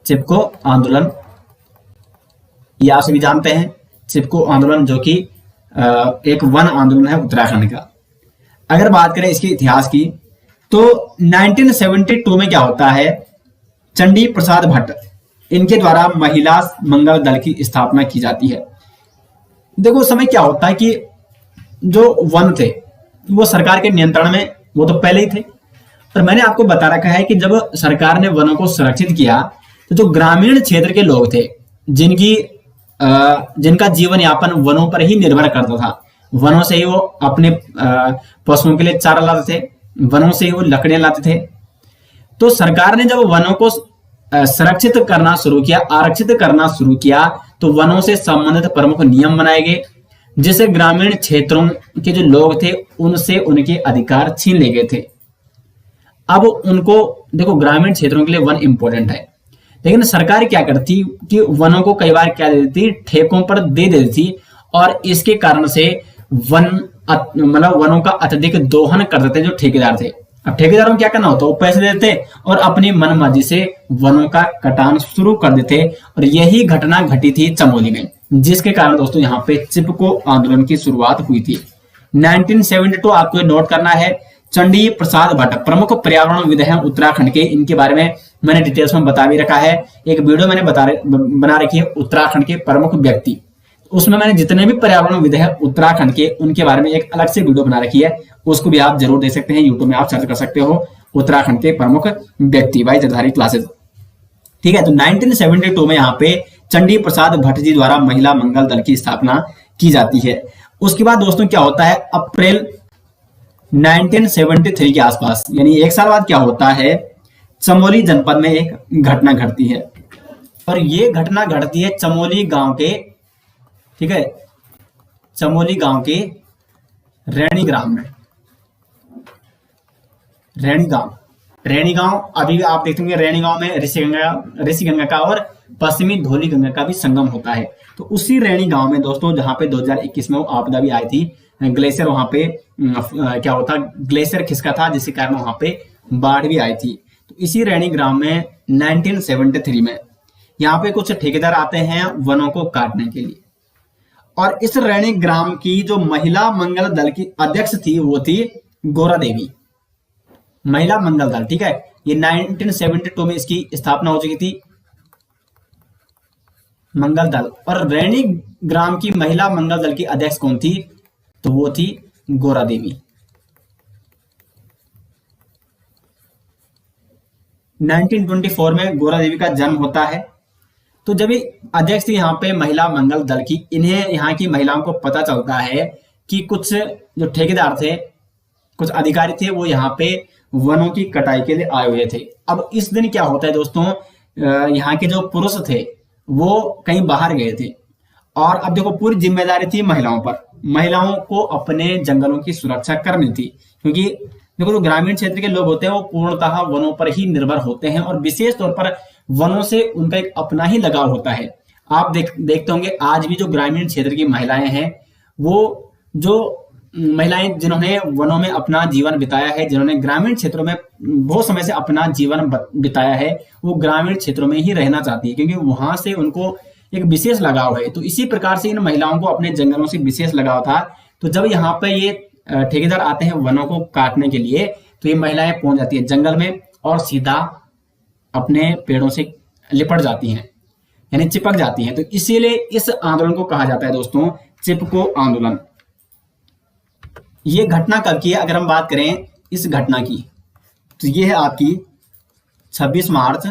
चिपको आंदोलन, ये आप सभी जानते हैं, चिपको आंदोलन जो कि एक वन आंदोलन है उत्तराखंड का। अगर बात करें इसके इतिहास की, तो 1972 में क्या होता है, चंडी प्रसाद भट्ट, इनके द्वारा महिला मंगल दल की स्थापना की जाती है। देखो उस समय क्या होता है कि जो वन थे वो सरकार के नियंत्रण में, वो तो पहले ही थे, पर मैंने आपको बता रखा है कि जब सरकार ने वनों को संरक्षित किया, तो जो ग्रामीण क्षेत्र के लोग थे, जिनका जीवन यापन वनों पर ही निर्भर करता था, वनों से ही वो अपने पशुओं के लिए चारा लाते थे, वनों से ही वो लकड़ियां लाते थे। तो सरकार ने जब वनों को संरक्षित करना शुरू किया, आरक्षित करना शुरू किया, तो वनों से संबंधित प्रमुख नियम बनाए गए, जिससे ग्रामीण क्षेत्रों के जो लोग थे उनसे उनके अधिकार छीन ले गए थे। अब उनको देखो, ग्रामीण क्षेत्रों के लिए वन इंपॉर्टेंट है, लेकिन सरकार क्या करती कि वनों को कई बार क्या दे देती, ठेकों पर दे देती थी, और इसके कारण से वनों का अत्यधिक दोहन कर देते जो ठेकेदार थे। अब ठेकेदारों को क्या करना होता है, वो पैसे देते और अपनी मनमर्जी से वनों का कटान शुरू कर देते, और यही घटना घटी थी चमोली में, जिसके कारण दोस्तों यहाँ पे चिपको आंदोलन की शुरुआत हुई थी। 1972 आपको नोट करना है। चंडी प्रसाद भट्ट प्रमुख पर्यावरणविद हैं उत्तराखंड के, इनके बारे में मैंने डिटेल्स में बता भी रखा है, एक वीडियो मैंने बना रखी है उत्तराखंड के प्रमुख व्यक्ति, उसमें मैंने जितने भी पर्यावरणविद हैं उत्तराखंड के, उनके बारे में एक अलग से वीडियो बना रखी है, उसको भी आप जरूर देख सकते हैं, यूट्यूब में आप सर्च कर सकते हो उत्तराखंड के प्रमुख व्यक्ति बाई जरदारी क्लासेस, ठीक है। तो 1972 में यहाँ पे चंडी प्रसाद भट्ट जी द्वारा महिला मंगल दल की स्थापना की जाती है। उसके बाद दोस्तों क्या होता है, अप्रैल 1973 के आसपास, यानी एक साल बाद क्या होता है, चमोली जनपद में एक घटना घटती है, और ये घटना घटती है चमोली गांव के, ठीक है, चमोली गांव के रैणी ग्राम में। रैणी गांव अभी भी आप देखते होंगे, रैणी गांव में ऋषि गंगा का और पश्चिमी धौली गंगा का भी संगम होता है। तो उसी रैणी गांव में दोस्तों, जहां पे 2021 में वो आपदा भी आई थी, ग्लेशियर वहां पे क्या होता, ग्लेशियर खिसका था, जिसके कारण वहां पे बाढ़ भी आई थी। तो इसी रैणी ग्राम में 1973 में यहाँ पे कुछ ठेकेदार आते हैं वनों को काटने के लिए, और इस रैणी ग्राम की जो महिला मंगल दल की अध्यक्ष थी वो थी गोरा देवी। महिला मंगल दल, ठीक है, ये 1972 में इसकी स्थापना हो चुकी थी, मंगल दल। और रैणी ग्राम की महिला मंगल दल की अध्यक्ष कौन थी? तो वो थी गोरा देवी। 1924 में गोरा देवी का जन्म होता है। तो जब ये अध्यक्ष थी यहाँ पे महिला मंगल दल की, इन्हें यहाँ की महिलाओं को पता चलता है कि कुछ जो ठेकेदार थे, कुछ अधिकारी थे, वो यहाँ पे वनों की कटाई के लिए आए हुए थे। अब इस दिन क्या होता है दोस्तों, यहाँ के जो पुरुष थे वो कहीं बाहर गए थे और अब देखो पूरी जिम्मेदारी थी महिलाओं पर। महिलाओं को अपने जंगलों की सुरक्षा करनी थी, क्योंकि देखो जो ग्रामीण क्षेत्र के लोग होते हैं वो पूर्णतः वनों पर ही निर्भर होते हैं और विशेष तौर पर वनों से उनका एक अपना ही लगाव होता है। आप देखते होंगे आज भी जो ग्रामीण क्षेत्र की महिलाएं हैं, वो जो महिलाएं जिन्होंने वनों में अपना जीवन बिताया है, जिन्होंने ग्रामीण क्षेत्रों में बहुत समय से अपना जीवन बिताया है, वो ग्रामीण क्षेत्रों में ही रहना चाहती है, क्योंकि वहां से उनको एक विशेष लगाव है। तो इसी प्रकार से इन महिलाओं को अपने जंगलों से विशेष लगाव था। तो जब यहाँ पे ये ठेकेदार आते हैं वनों को काटने के लिए, तो ये महिलाएं पहुंच जाती है जंगल में और सीधा अपने पेड़ों से लिपट जाती हैं, यानी चिपक जाती हैं। तो इसीलिए इस आंदोलन को कहा जाता है दोस्तों चिपको आंदोलन। ये घटना कब की है? अगर हम बात करें इस घटना की, तो ये है आपकी 26 मार्च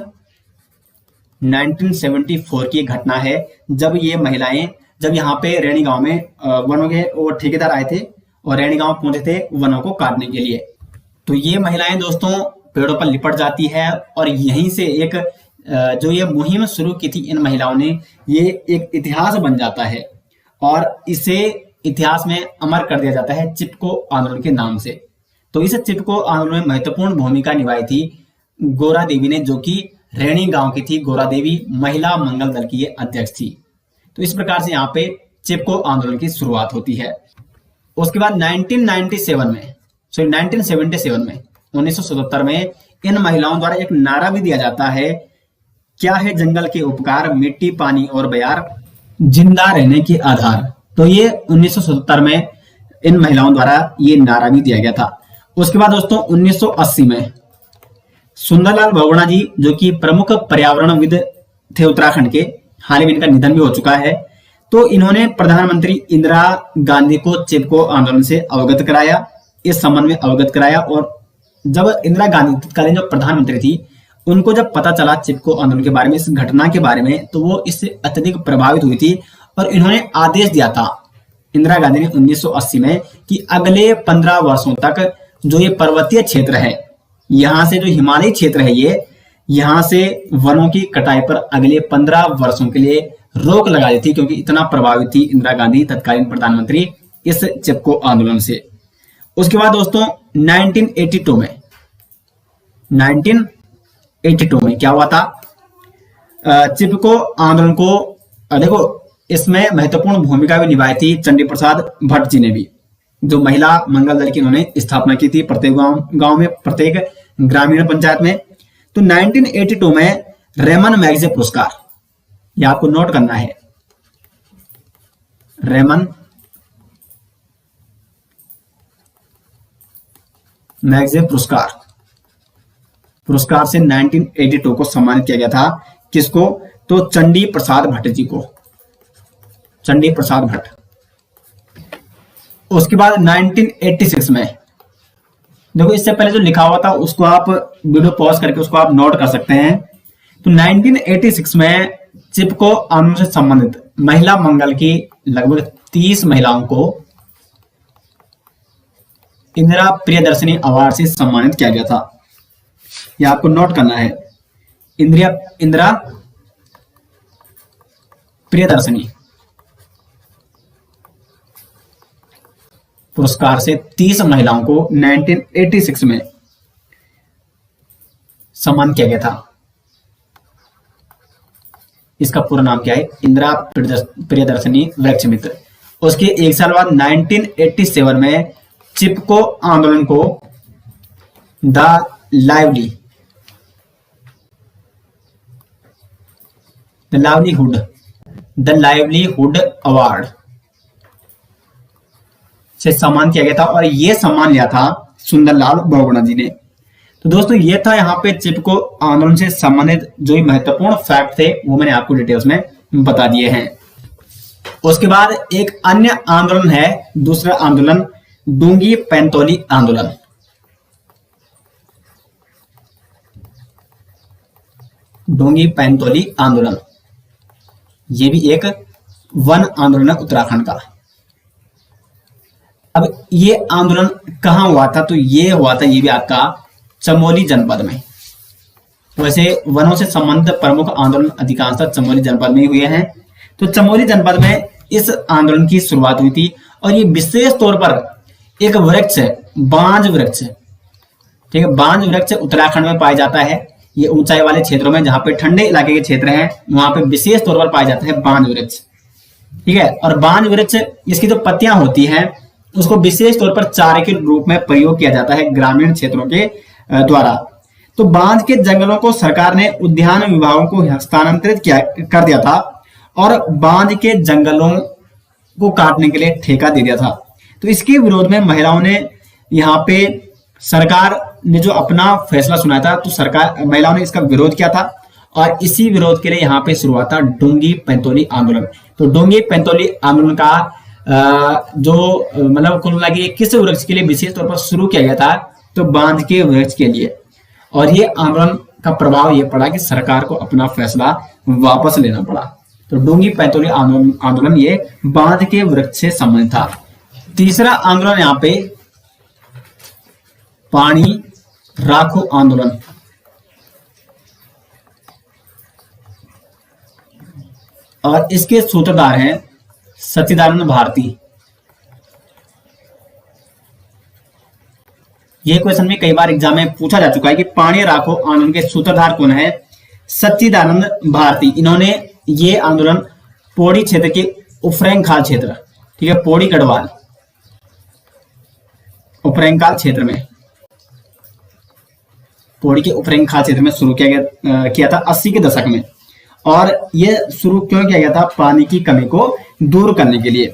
1974 की घटना है, जब ये महिलाएं, जब यहाँ पे रैणी गांव में वनों के और ठेकेदार आए थे और रैणी गांव पहुंचे थे वनों को काटने के लिए। तो ये महिलाएं दोस्तों पेड़ों पर लिपट जाती है और यहीं से एक जो ये मुहिम शुरू की थी इन महिलाओं ने, ये एक इतिहास बन जाता है और इसे इतिहास में अमर कर दिया जाता है चिपको आंदोलन के नाम से। तो इस चिपको आंदोलन में महत्वपूर्ण भूमिका निभाई थी गोरा देवी ने, जो कि रैणी गांव की थी। गोरा देवी महिला मंगल दल की ये अध्यक्ष थी। तो इस प्रकार से यहाँ पे चिपको आंदोलन की शुरुआत होती है। उसके बाद 1977 में 1977 में इन महिलाओं द्वारा एक नारा भी दिया जाता है, क्या है जंगल के उपकार, मिट्टी पानी और बयार, जिंदा रहने के आधार। तो ये 1977 में इन महिलाओं द्वारा ये नारा भी दिया गया था। उसके बाद दोस्तों 1980 में सुंदरलाल बहुगुणा जी, जो कि प्रमुख पर्यावरणविद थे उत्तराखंड के, हाल ही में इनका निधन भी हो चुका है, तो इन्होंने प्रधानमंत्री इंदिरा गांधी को चिपको आंदोलन से अवगत कराया, इस संबंध में अवगत कराया। और जब इंदिरा गांधी तत्कालीन जो प्रधानमंत्री थी, उनको जब पता चला चिपको आंदोलन के बारे में, इस घटना के बारे में, तो वो इससे अत्यधिक प्रभावित हुई थी और इन्होंने आदेश दिया था इंदिरा गांधी ने 1980 में कि अगले 15 वर्षों तक जो ये पर्वतीय क्षेत्र है, यहाँ से जो हिमालयी क्षेत्र है, ये यहाँ से वनों की कटाई पर अगले 15 वर्षों के लिए रोक लगा दी थी, क्योंकि इतना प्रभावित थी इंदिरा गांधी तत्कालीन प्रधानमंत्री इस चिपको आंदोलन से। उसके बाद दोस्तों 1982 में क्या हुआ था? चिपको आंदोलन को देखो इसमें महत्वपूर्ण भूमिका भी निभाई थी चंडी प्रसाद भट्ट जी ने भी, जो महिला मंगल दल की उन्होंने स्थापना की थी प्रत्येक गांव में, प्रत्येक ग्रामीण पंचायत में। तो 1982 में रेमन मैगजे पुरस्कार, यह आपको नोट करना है, रेमन मैगजे पुरस्कार से 1982 को सम्मानित किया गया था। किसको? तो चंडी प्रसाद भट्ट जी को, चंडी प्रसाद भट्ट। उसके बाद 1986 में देखो, इससे पहले जो लिखा हुआ था उसको आप वीडियो पॉज करके उसको आप नोट कर सकते हैं। तो 1986 में चिपको आंदोलन से संबंधित महिला मंगल की लगभग 30 महिलाओं को इंदिरा प्रियदर्शनी अवार्ड से सम्मानित किया गया था। यह आपको नोट करना है, इंदिरा प्रियदर्शनी पुरस्कार से 30 महिलाओं को 1986 में सम्मान किया गया था। इसका पूरा नाम क्या है? इंदिरा प्रियदर्शनी वृक्ष मित्र। उसके एक साल बाद 1987 में चिपको आंदोलन को द लाइवलीहुड अवार्ड से सम्मान किया गया था और ये सम्मान लिया था सुंदरलाल बहुगुणा जी ने। तो दोस्तों ये था यहाँ पे चिपको आंदोलन से संबंधित जो भी महत्वपूर्ण फैक्ट थे वो मैंने आपको डिटेल्स में बता दिए हैं। उसके बाद एक अन्य आंदोलन है, दूसरा आंदोलन डूंगी पैंतोली आंदोलन। डूंगी पैंतोली आंदोलन ये भी एक वन आंदोलन है उत्तराखंड का। अब ये आंदोलन कहां हुआ था, तो ये हुआ था ये भी आपका चमोली जनपद में। वैसे वनों से संबंधित प्रमुख आंदोलन अधिकांशतः चमोली जनपद में ही हुए हैं। तो चमोली जनपद में इस आंदोलन की शुरुआत हुई थी और ये विशेष तौर पर एक वृक्ष है, बांज वृक्ष, ठीक है। बांज वृक्ष उत्तराखंड में पाया जाता है। ये ऊंचाई वाले क्षेत्रों में जहां पे ठंडे इलाके के क्षेत्र हैं वहां पे विशेष तौर पर पाया जाता है बांज वृक्ष, ठीक है। और बांज वृक्ष इसकी जो पत्तियां होती हैं उसको विशेष तौर पर चारे के रूप में प्रयोग किया जाता है ग्रामीण क्षेत्रों के द्वारा। तो बांज के जंगलों को सरकार ने उद्यान विभागों को हस्तांतरित कर दिया था और बांज के जंगलों को काटने के लिए ठेका दे दिया था। तो इसके विरोध में महिलाओं ने यहाँ पे सरकार ने जो अपना फैसला सुनाया था तो सरकार महिलाओं ने इसका विरोध किया था और इसी विरोध के लिए यहाँ पे शुरू हुआ था डूंगी पैंतोली आंदोलन। तो डूंगी पैंतोली आंदोलन का जो मतलब कुल मिला के किस वृक्ष के लिए विशेष तौर पर शुरू किया गया था, तो बांज के वृक्ष के लिए। और ये आंदोलन का प्रभाव ये पड़ा कि सरकार को अपना फैसला वापस लेना पड़ा। तो डूंगी पैंतोली आंदोलन ये बांज के वृक्ष से संबंधित था। तीसरा आंदोलन यहाँ पे पानी राखो आंदोलन। और इसके सूत्रधार हैं सच्चिदानंद भारती। यह क्वेश्चन भी कई बार एग्जाम में पूछा जा चुका है कि पानी राखो आंदोलन के सूत्रधार कौन है? सच्चिदानंद भारती। इन्होंने ये आंदोलन पौड़ी क्षेत्र के उफरैंखाल क्षेत्र, ठीक है, पौड़ी गढ़वाल उफरैंखाल क्षेत्र में, पौड़ी के उफरैंखाल क्षेत्र में शुरू किया था 80 के दशक में। और यह शुरू क्यों किया गया था? पानी की कमी को दूर करने के लिए,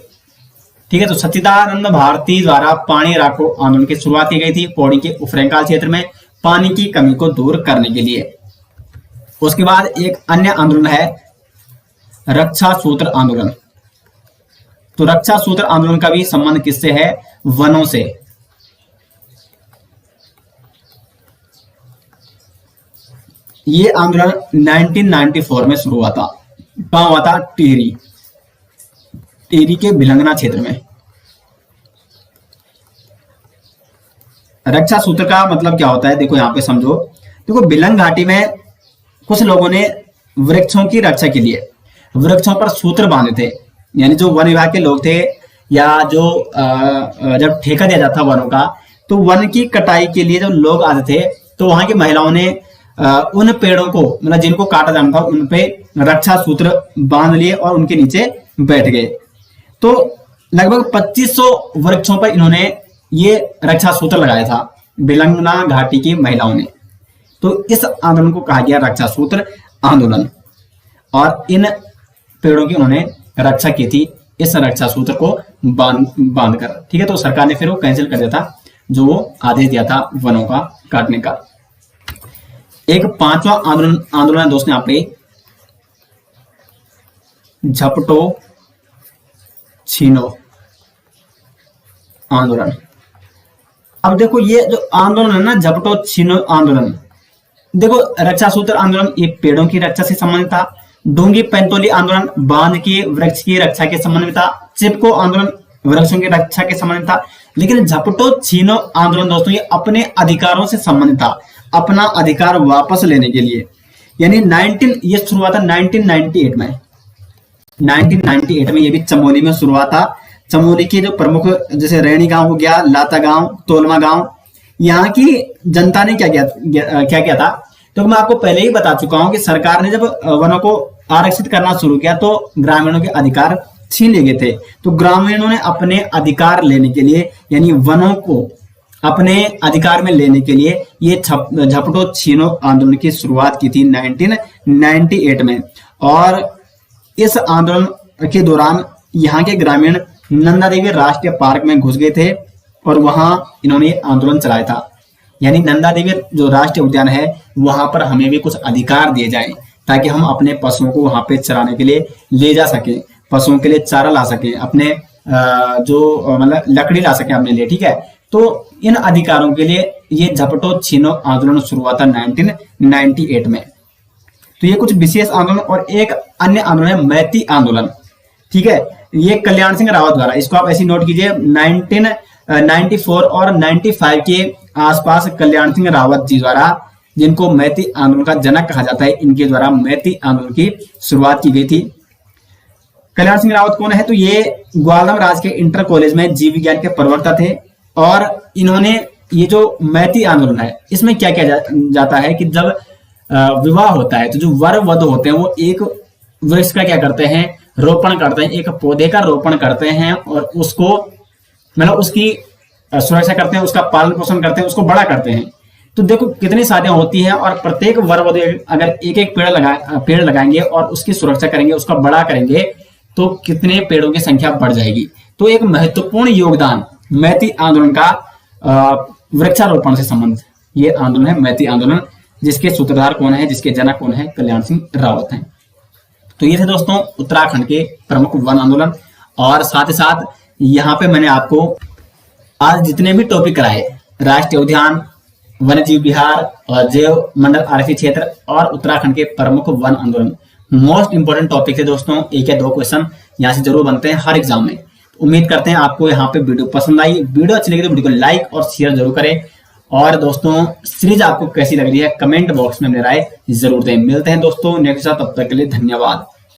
ठीक है। तो सच्चिदानंद भारती द्वारा पानी राखो आंदोलन की शुरुआत की गई थी पौड़ी के उफरैंखाल क्षेत्र में पानी की कमी को दूर करने के लिए। उसके बाद एक अन्य आंदोलन है रक्षा सूत्र आंदोलन। तो रक्षा सूत्र आंदोलन का भी संबंध किससे है? वनों से। ये आंदोलन 1994 में शुरू हुआ था। कहां हुआ था? टिहरी के भिलंगना क्षेत्र में। रक्षा सूत्र का मतलब क्या होता है? देखो यहां पे समझो। देखो भिलंग घाटी में कुछ लोगों ने वृक्षों की रक्षा के लिए वृक्षों पर सूत्र बांधे थे। यानी जो वन विभाग के लोग थे या जो जब ठेका दिया जाता वनों का, तो वन की कटाई के लिए जब लोग आते थे तो वहां की महिलाओं ने उन पेड़ों को मतलब जिनको काटा जाना था उन पे रक्षा सूत्र बांध लिए और उनके नीचे बैठ गए। तो लगभग 2500 वृक्षों पर इन्होंने ये रक्षा सूत्र लगाया था भिलंगना घाटी की महिलाओं ने। तो इस आंदोलन को कहा गया रक्षा सूत्र आंदोलन और इन पेड़ों की उन्होंने रक्षा की थी इस रक्षा सूत्र को बांध कर, ठीक है। तो सरकार ने फिर वो कैंसिल कर दिया था जो आदेश दिया था वनों का काटने का। एक पांचवा आंदोलन है दोस्तों यहाँ पे झपटो छीनो आंदोलन। अब देखो ये जो आंदोलन है ना झपटो छीनो आंदोलन, देखो रक्षा सूत्र आंदोलन ये पेड़ों की रक्षा से संबंधित था। डूंगी पैंतोली आंदोलन बांध के वृक्ष की रक्षा के संबंध में था। चिपको आंदोलन वृक्षों की रक्षा के संबंध था। लेकिन झपटो छीनो आंदोलन दोस्तों ये अपने अधिकारों से संबंधित था, अपना अधिकार वापस लेने के लिए। यानी ये शुरुआत था 1998 में। 1998 में ये भी चमोली में शुरुआत था। चमोली के जो प्रमुख जैसे रैणी गांव हो गया, लाता गांव, तोलमा गांव, यहाँ की जनता ने क्या किया था? तो मैं आपको पहले ही बता चुका हूं कि सरकार ने जब वनों को आरक्षित करना शुरू किया तो ग्रामीणों के अधिकार छीन लिए गए थे। तो ग्रामीणों ने अपने अधिकार लेने के लिए यानी वनों को अपने अधिकार में लेने के लिए ये झपटो छीनो आंदोलन की शुरुआत की थी 1998 में। और इस आंदोलन के दौरान यहाँ के ग्रामीण नंदा देवी राष्ट्रीय पार्क में घुस गए थे और वहां इन्होंने आंदोलन चलाया था। यानी नंदा देवी जो राष्ट्रीय उद्यान है वहां पर हमें भी कुछ अधिकार दिए जाए ताकि हम अपने पशुओं को वहां पे चराने के लिए ले जा सके, पशुओं के लिए चारा ला सके, अपने जो मतलब लकड़ी ला सके अपने लिए, ठीक है। तो इन अधिकारों के लिए ये झपटो छीनो आंदोलन शुरू हुआ था 1998 में। तो ये कुछ विशेष आंदोलन, और एक अन्य आंदोलन है मैती आंदोलन, ठीक है। ये कल्याण सिंह रावत द्वारा, इसको आप ऐसी नोट कीजिए, 1994 और 95 के आसपास कल्याण सिंह रावत जी द्वारा, जिनको मैती आंदोलन का जनक कहा जाता है, इनके द्वारा मैती आंदोलन की शुरुआत की गई थी। कल्याण सिंह रावत कौन है? तो ये ग्वालम राज के इंटर कॉलेज में जीव विज्ञान के प्रवक्ता थे, और इन्होंने ये जो मैती आंदोलन है इसमें क्या किया जाता है कि जब विवाह होता है तो जो वर वधु होते हैं वो एक वृक्ष का क्या करते हैं, रोपण करते हैं, एक पौधे का रोपण करते हैं और उसको मतलब उसकी सुरक्षा करते हैं, उसका पालन पोषण करते हैं, उसको बड़ा करते हैं। तो देखो कितनी शादियां होती हैं और प्रत्येक वर वधु अगर एक एक पेड़ लगाएंगे और उसकी सुरक्षा करेंगे, उसका बड़ा करेंगे, तो कितने पेड़ों की संख्या बढ़ जाएगी। तो एक महत्वपूर्ण योगदान मैती आंदोलन का वृक्षारोपण से संबंध ये आंदोलन है मैती आंदोलन, जिसके सूत्रधार कौन है, जिसके जनक कौन है, कल्याण सिंह रावत हैं। तो ये थे दोस्तों उत्तराखंड के प्रमुख वन आंदोलन। और साथ ही साथ यहाँ पे मैंने आपको आज जितने भी टॉपिक कराए, राष्ट्रीय उद्यान, वन्य जीव विहार और जैव मंडल आरक्षित क्षेत्र और उत्तराखंड के प्रमुख वन आंदोलन, मोस्ट इंपोर्टेंट टॉपिक है दोस्तों। एक या दो क्वेश्चन यहाँ से जरूर बनते हैं हर एग्जाम में। उम्मीद करते हैं आपको यहाँ पे वीडियो पसंद आई। वीडियो अच्छी लगी तो वीडियो को लाइक और शेयर जरूर करें। और दोस्तों सीरीज आपको कैसी लग रही है कमेंट बॉक्स में मेरी राय जरूर दें। मिलते हैं दोस्तों नेक्स्ट साथ, तब तक के लिए धन्यवाद।